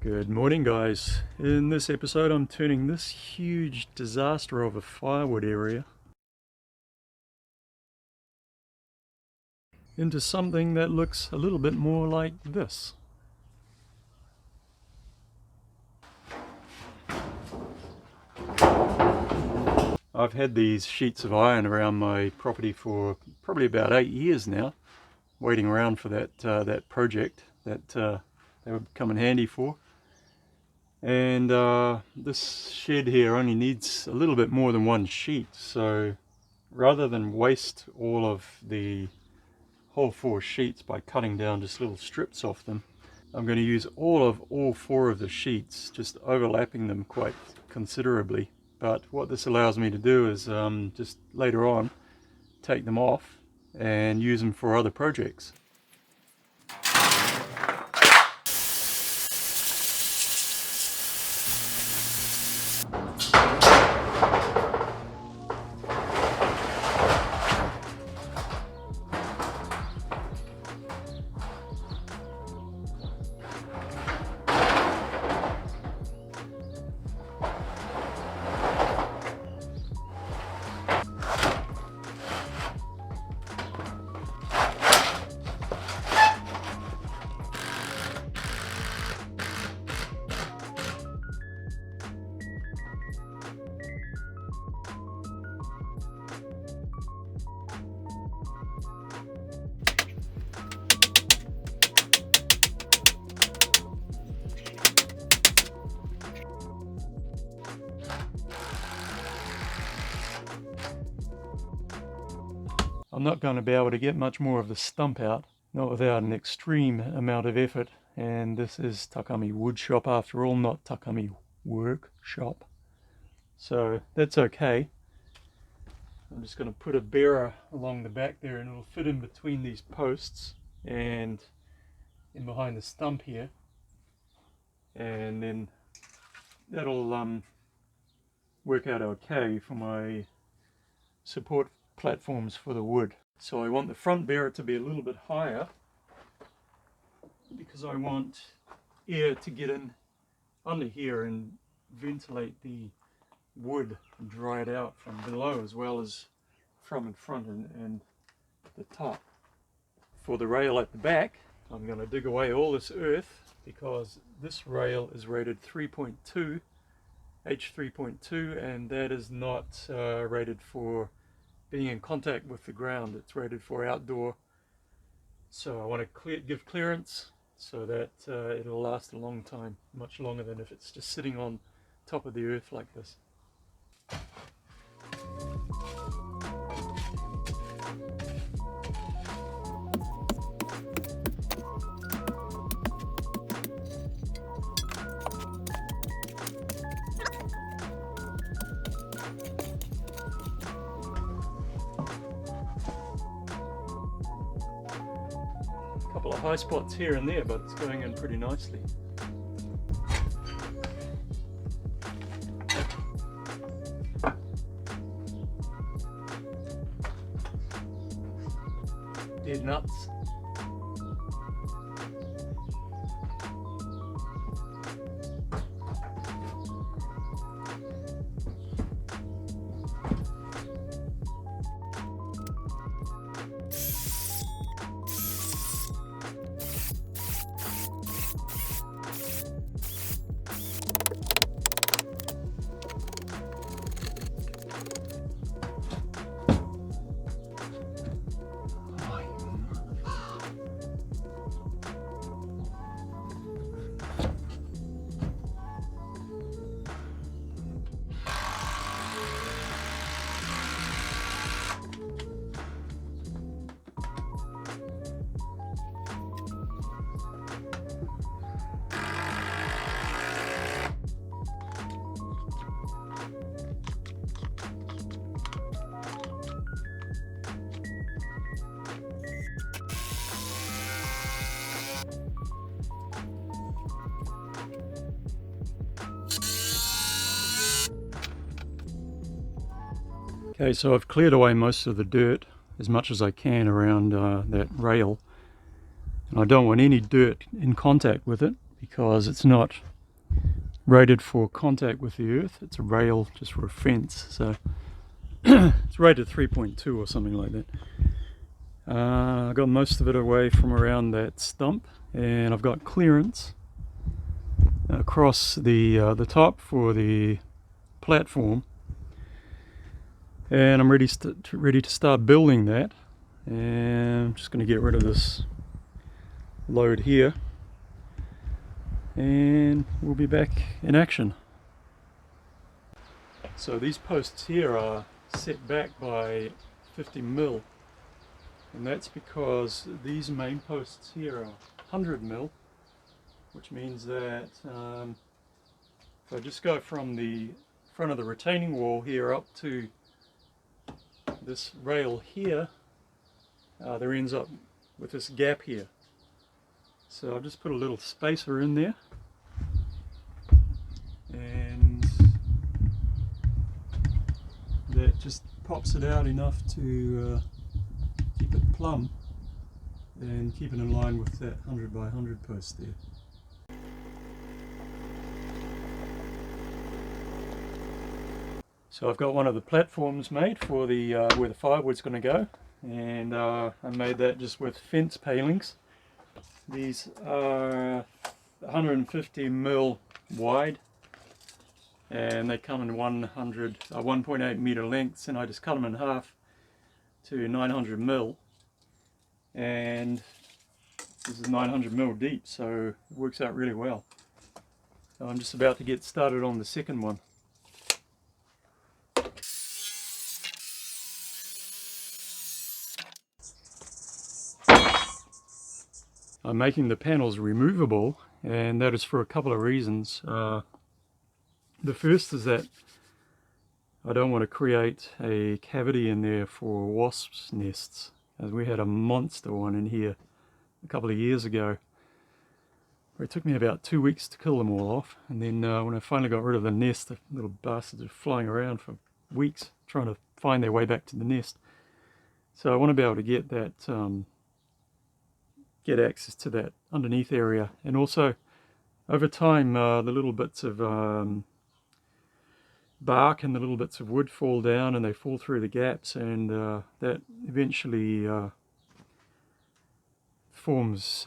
Good morning, guys. In this episode I'm turning this huge disaster of a firewood area into something that looks a little bit more like this. I've had these sheets of iron around my property for probably about 8 years now, waiting around for that project that they would come in handy for. And this shed here only needs a little bit more than one sheet, so rather than waste all of the whole 4 sheets by cutting down just little strips off them, I'm going to use all 4 of the sheets, just overlapping them quite considerably. But what this allows me to do is just later on take them off and use them for other projects. I'm not going to be able to get much more of the stump out, not without an extreme amount of effort, and this is Takami wood shop after all, not Takami workshop, so that's okay. I'm just going to put a bearer along the back there and it'll fit in between these posts and in behind the stump here, and then that'll work out okay for my support platforms for the wood. So I want the front bearer to be a little bit higher because I want air to get in under here and ventilate the wood and dry it out from below as well as from in front and the top. For the rail at the back, I'm going to dig away all this earth because this rail is rated 3.2 H3.2 and that is not rated for being in contact with the ground. It's rated for outdoor, so I want to give clearance so that it'll last a long time, much longer than if it's just sitting on top of the earth like this. Couple of high spots here and there, but it's going in pretty nicely. Dead nuts. Okay, so I've cleared away most of the dirt as much as I can around that rail, and I don't want any dirt in contact with it because it's not rated for contact with the earth. It's a rail just for a fence, so it's rated 3.2 or something like that. I got most of it away from around that stump, and I've got clearance across the top for the platform, and I'm ready to start building that. And I'm just going to get rid of this load here, and we'll be back in action. So these posts here are set back by 50 mil, and that's because these main posts here are 100 mil, which means that if I just go from the front of the retaining wall here up to this rail here, there ends up with this gap here. So I'll just put a little spacer in there, and that just pops it out enough to keep it plumb and keep it in line with that 100 by 100 post there. So I've got one of the platforms made for the where the firewood's going to go, and I made that just with fence palings. These are 150 mil wide, and they come in 1.8 meter lengths, and I just cut them in half to 900 mil, and this is 900 mil deep, so it works out really well. So I'm just about to get started on the second one. I'm making the panels removable, and that is for a couple of reasons. The first is that I don't want to create a cavity in there for wasps' nests, as we had a monster one in here a couple of years ago. It took me about 2 weeks to kill them all off, and then when I finally got rid of the nest, the little bastards were flying around for weeks trying to find their way back to the nest. So I want to be able to get that get access to that underneath area, and also over time the little bits of bark and the little bits of wood fall down and they fall through the gaps, and that eventually forms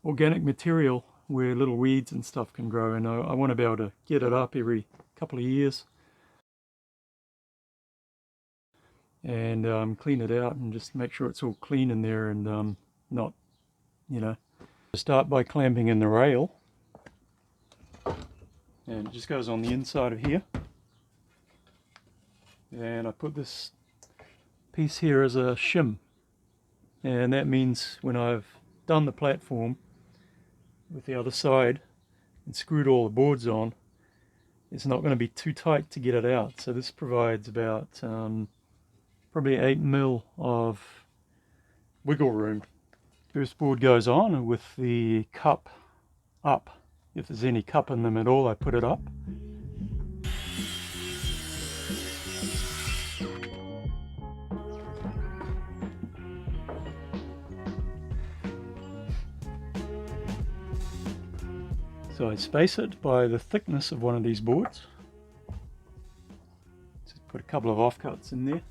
organic material where little weeds and stuff can grow, and I want to be able to get it up every couple of years and clean it out and just make sure it's all clean in there, and not, you know. Start by clamping in the rail, and it just goes on the inside of here, and I put this piece here as a shim, and that means when I've done the platform with the other side and screwed all the boards on, it's not going to be too tight to get it out. So this provides about probably 8 mil of wiggle room. First board goes on with the cup up. If there's any cup in them at all, I put it up. So I space it by the thickness of one of these boards. Just put a couple of offcuts in there.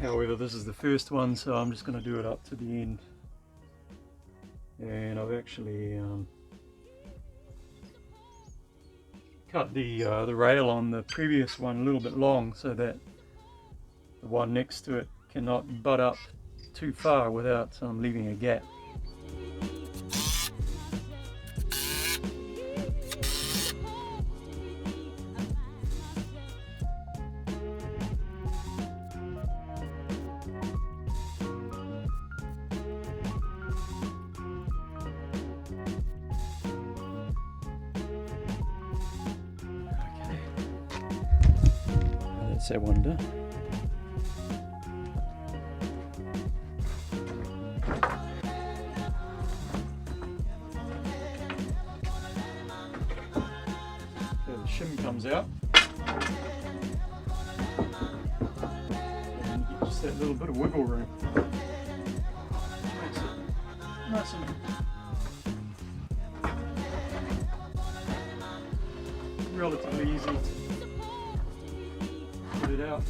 However, this is the first one, so I'm just going to do it up to the end. And I've actually cut the rail on the previous one a little bit long, so that the one next to it cannot butt up too far without leaving a gap. That's that one done. So the shim comes out, and you get just that little bit of wiggle room. Makes it Nice and relatively easy to put it out.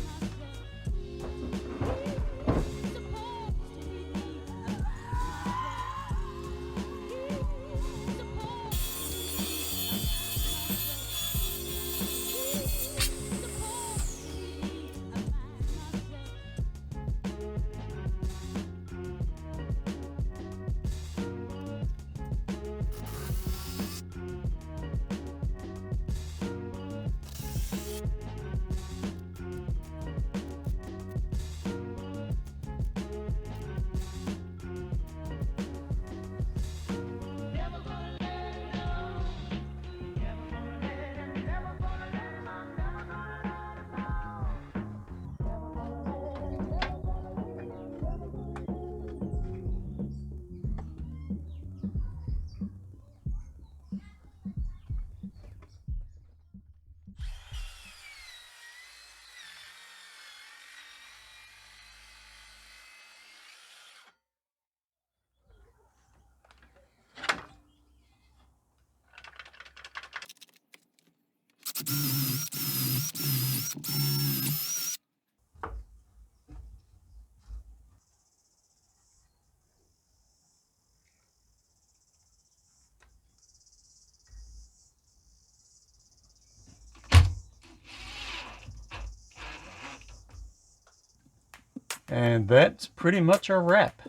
And that's pretty much a wrap.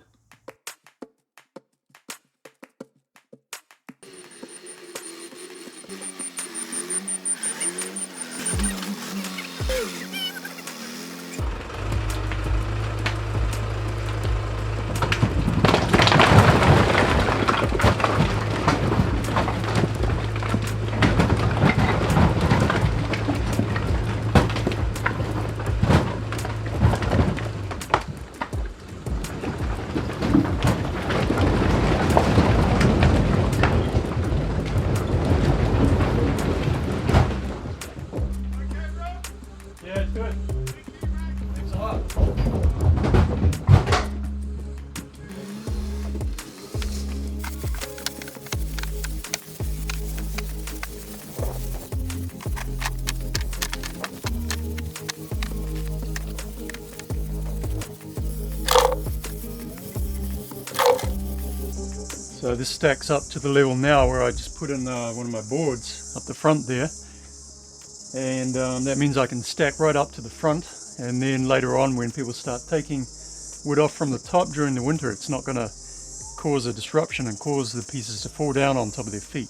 Yeah, it's good. Thanks a lot. So this stacks up to the level now where I just put in one of my boards up the front there, and that means I can stack right up to the front, and then later on when people start taking wood off from the top during the winter, it's not going to cause a disruption and cause the pieces to fall down on top of their feet.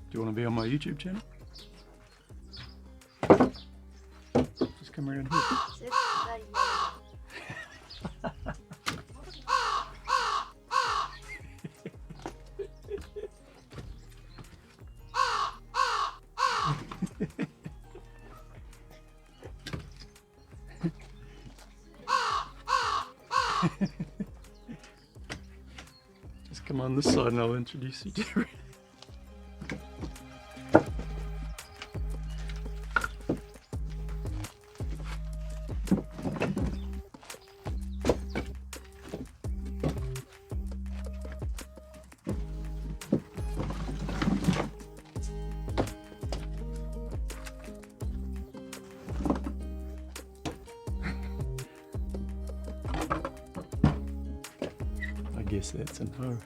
Do you want to be on my YouTube channel? Just come around here. Just come on this side and I'll introduce you to it. I guess that's a no.